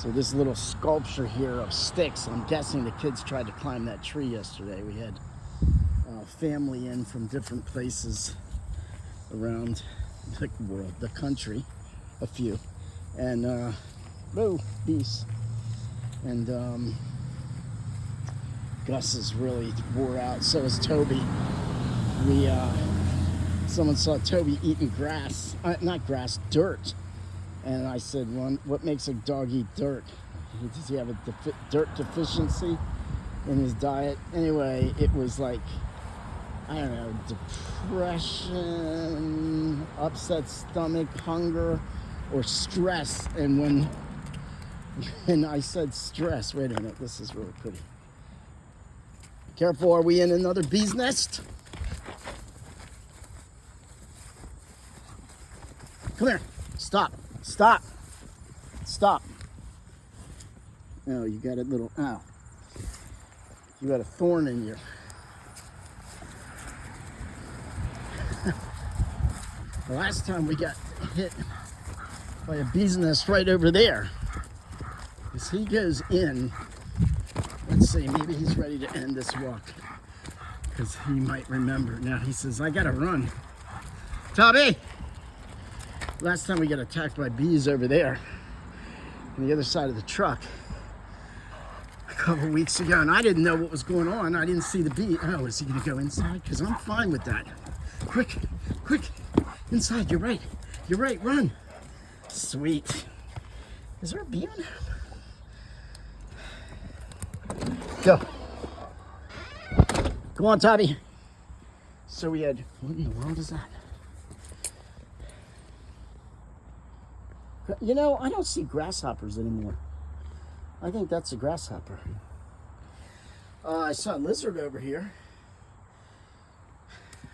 So this little sculpture here of sticks, I'm guessing the kids tried to climb that tree yesterday. We had family in from different places around the world, the country, a few, and beast. And Gus is really wore out. So is Toby. Someone saw Toby eating grass, not grass, dirt. And I said, well, what makes a dog eat dirt? Does he have a dirt deficiency in his diet? Anyway, it was like, I don't know, depression, upset stomach, hunger, or stress. And when I said stress, wait a minute, this is really pretty. Careful, are we in another bee's nest? Come here, stop. Stop. Stop. Oh, you got a little, ow. You got a thorn in you. The last time we got hit by a bee's nest right over there. As he goes in, let's see, maybe he's ready to end this walk. Because he might remember. Now he says, I gotta run. Toby! Last time we got attacked by bees over there on the other side of the truck a couple weeks ago, and I didn't know what was going on. I didn't see the bee. Oh, is he gonna go inside? Because I'm fine with that. Quick, inside, you're right, run. Sweet. Is there a bee on there? Go. Come on, Toby. So we had, what in the world is that? You know, I don't see grasshoppers anymore. I think that's a grasshopper. I saw a lizard over here.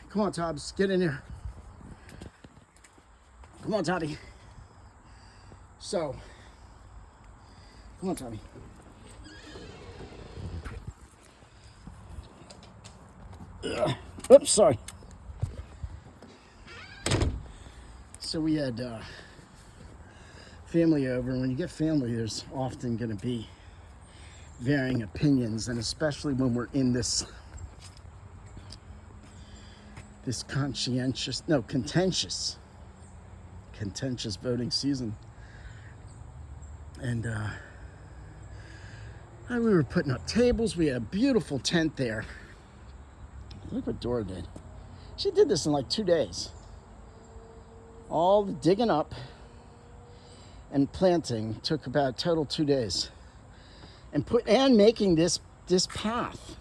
Come on, Tobbs, get in here. Come on, Tobby. So, come on, Tobby. Oops, sorry. So we had family over, and when you get family, there's often going to be varying opinions, and especially when we're in this contentious voting season. And we were putting up tables. We had a beautiful tent there. Look what Dora did. She did this in like 2 days. All the digging up and planting took about total 2 days, and making this path.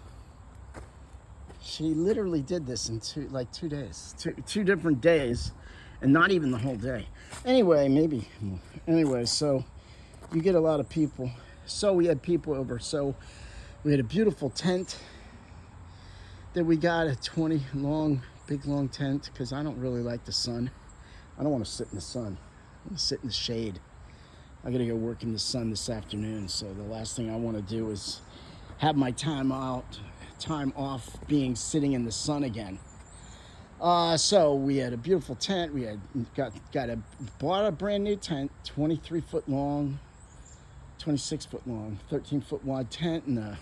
She literally did this in 2 days, two different days, and not even the whole day. Anyway, maybe. Anyway, so you get a lot of people. So we had people over. So we had a beautiful tent that we got, a 20 big long tent, because I don't really like the sun. I don't want to sit in the sun. I want to sit in the shade. I gotta go work in the sun this afternoon, so the last thing I want to do is have my time off being sitting in the sun again. So we had a beautiful tent. We had bought a brand new tent, 23 foot long, 26 foot long, 13 foot wide tent, and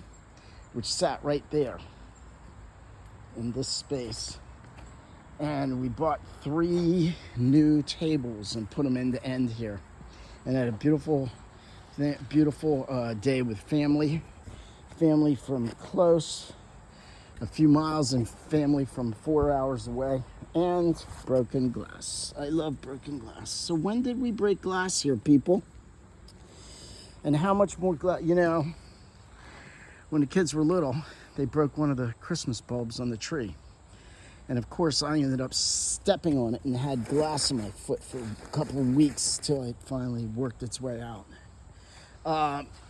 which sat right there in this space. And we bought 3 new tables and put them end to end here. And had a beautiful day with family from close, a few miles, and family from 4 hours away, and broken glass. I love broken glass. So when did we break glass here, people? And how much more glass? You know, when the kids were little, they broke one of the Christmas bulbs on the tree. And of course, I ended up stepping on it and had glass in my foot for a couple of weeks till it finally worked its way out.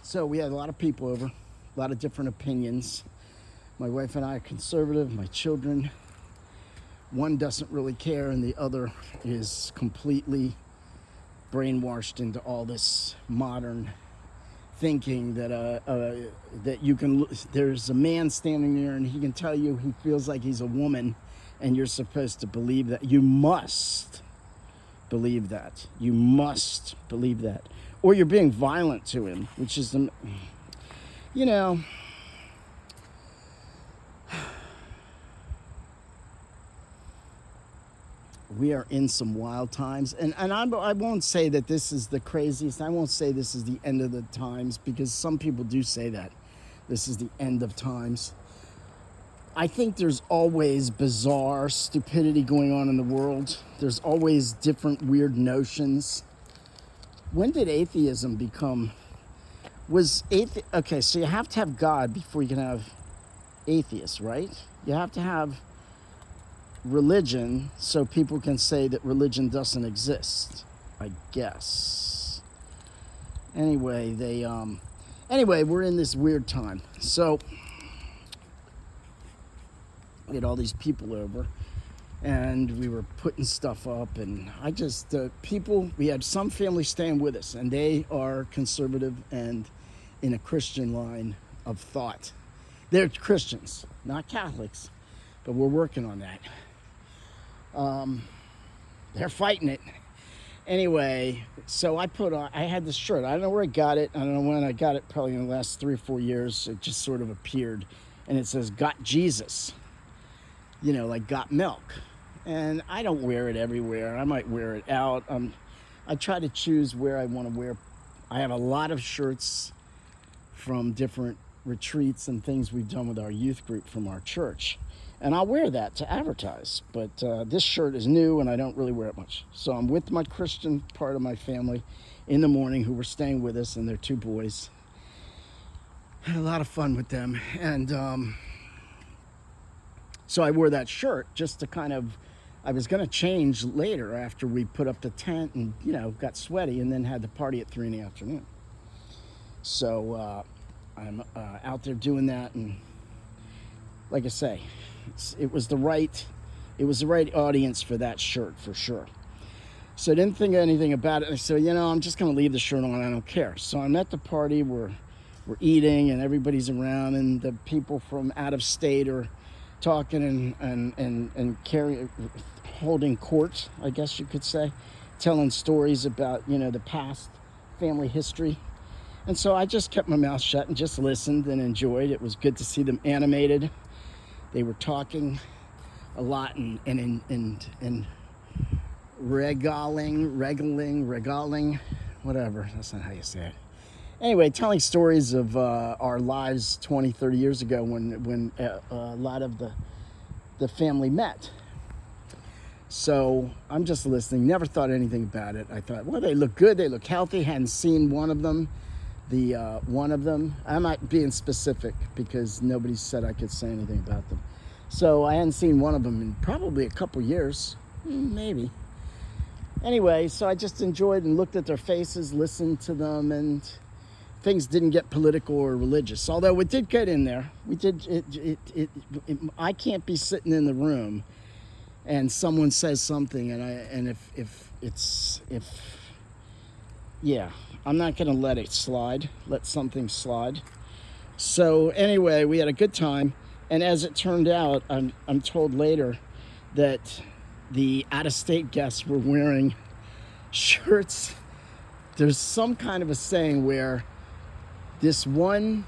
So we had a lot of people over, a lot of different opinions. My wife and I are conservative, my children. One doesn't really care, and the other is completely brainwashed into all this modern thinking that you can, there's a man standing there and he can tell you he feels like he's a woman, and you're supposed to believe that. You must believe that. You must believe that. or you're being violent to him, which is, you know, we are in some wild times. And I won't say that this is the craziest. I won't say this is the end of the times, because some people do say that this is the end of times. I think there's always bizarre stupidity going on in the world. There's always different weird notions. When did atheism become... Okay, so you have to have God before you can have atheists, right? You have to have religion so people can say that religion doesn't exist, I guess. Anyway, we're in this weird time. So we had all these people over, and we were putting stuff up, and we had some family staying with us, and they are conservative and in a Christian line of thought. They're Christians, not Catholics, but we're working on that. They're fighting it. Anyway, so I had this shirt. I don't know where I got it. I don't know when I got it, probably in the last 3 or 4 years. It just sort of appeared, and it says, "Got Jesus." You know, like got milk. And I don't wear it everywhere. I might wear it out. I try to choose where I want to wear. I have a lot of shirts from different retreats and things we've done with our youth group from our church. And I'll wear that to advertise. But this shirt is new, and I don't really wear it much. So I'm with my Christian part of my family in the morning, who were staying with us, and their 2 boys. Had a lot of fun with them. And so I wore that shirt just to kind of... I was going to change later after we put up the tent and, you know, got sweaty, and then had the party at 3 in the afternoon. So I'm out there doing that, and like I say, it was the right audience for that shirt, for sure. So I didn't think anything about it. I said, you know, I'm just going to leave the shirt on. I don't care. So I'm at the party. We're eating, and everybody's around, and the people from out of state are talking and holding court, I guess you could say, telling stories about, you know, the past family history. And so I just kept my mouth shut and just listened and enjoyed. It was good to see them animated. They were talking a lot and regaling, whatever. That's not how you say it. Anyway, telling stories of our lives 20, 30 years ago when a lot of the family met. So I'm just listening, never thought anything about it. I thought, well, they look good, they look healthy. Hadn't seen one of them. I'm not being specific because nobody said I could say anything about them. So I hadn't seen one of them in probably a couple years, maybe. Anyway, so I just enjoyed and looked at their faces, listened to them, and things didn't get political or religious, although it did get in there. I can't be sitting in the room and someone says something, and I'm not going to let something slide. So anyway, we had a good time, and as it turned out, I'm told later that the out-of-state guests were wearing shirts. There's some kind of a saying where this one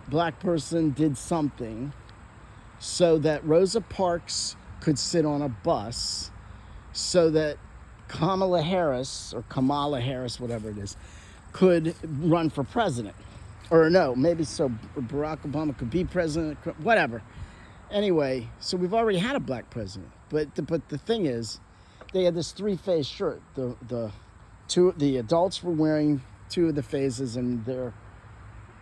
black person did something so that Rosa Parks could sit on a bus, so that Kamala Harris, whatever it is, could run for president. Or no, maybe so Barack Obama could be president, whatever. Anyway, so we've already had a black president. But the thing is, they had this 3-phase shirt. The adults were wearing 2 of the phases, and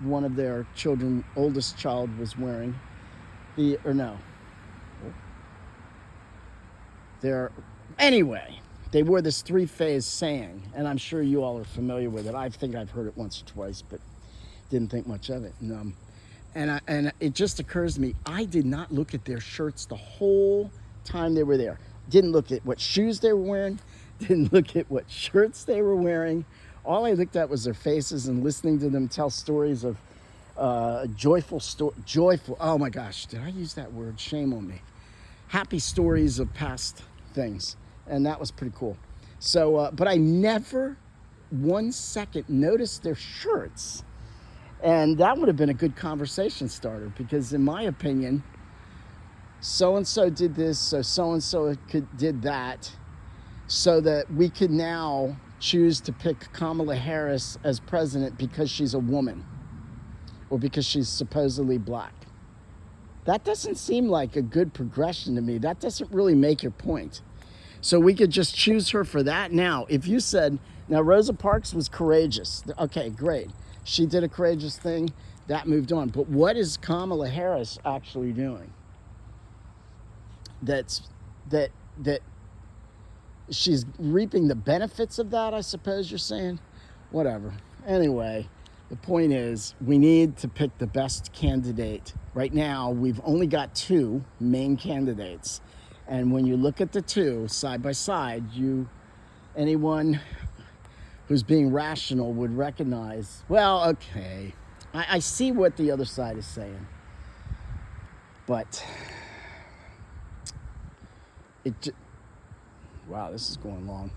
one of their children, oldest child, was wearing anyway, they wore this 3-phase saying, and I'm sure you all are familiar with it. I think I've heard it once or twice, but didn't think much of it. And it just occurs to me, I did not look at their shirts the whole time they were there. Didn't look at what shoes they were wearing. Didn't look at what shirts they were wearing. All I looked at was their faces and listening to them tell stories of joyful, oh my gosh, did I use that word? Shame on me. Happy stories of past things. And that was pretty cool. So, but I never 1 second noticed their shirts. And that would have been a good conversation starter, because in my opinion, so-and-so did this, so-and-so did that, so that we could now choose to pick Kamala Harris as president because she's a woman or because she's supposedly black. That doesn't seem like a good progression to me. That doesn't really make your point. So we could just choose her for that. Now, if you said, now Rosa Parks was courageous. Okay, great. She did a courageous thing. That moved on. But what is Kamala Harris actually doing? That she's reaping the benefits of that, I suppose you're saying? Whatever. Anyway, the point is, we need to pick the best candidate. Right now, we've only got 2 main candidates. And when you look at the 2 side by side, anyone who's being rational would recognize, well, okay, I see what the other side is saying. But wow, this is going long.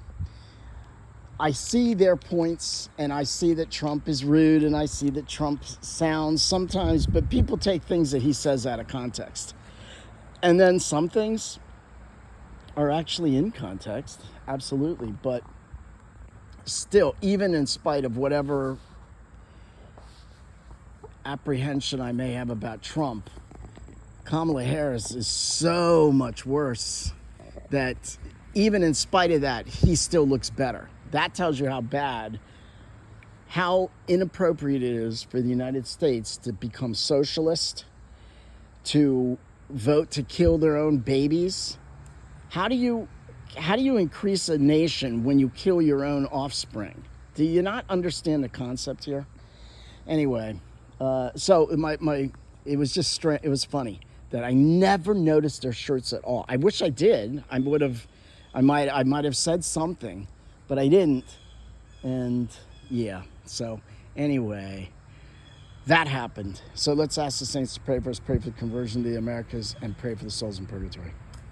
I see their points, and I see that Trump is rude, and I see that Trump sounds sometimes, but people take things that he says out of context. And then some things are actually in context, absolutely. But still, even in spite of whatever apprehension I may have about Trump, Kamala Harris is so much worse that even in spite of that, he still looks better. That tells you how inappropriate it is for the United States to become socialist, to vote to kill their own babies. How do you increase a nation when you kill your own offspring? Do you not understand the concept here? Anyway, so it was just strange. It was funny that I never noticed their shirts at all. I wish I did. I might have said something, but I didn't. And yeah, so anyway, that happened. So let's ask the saints to pray for us, pray for the conversion of the Americas, and pray for the souls in purgatory.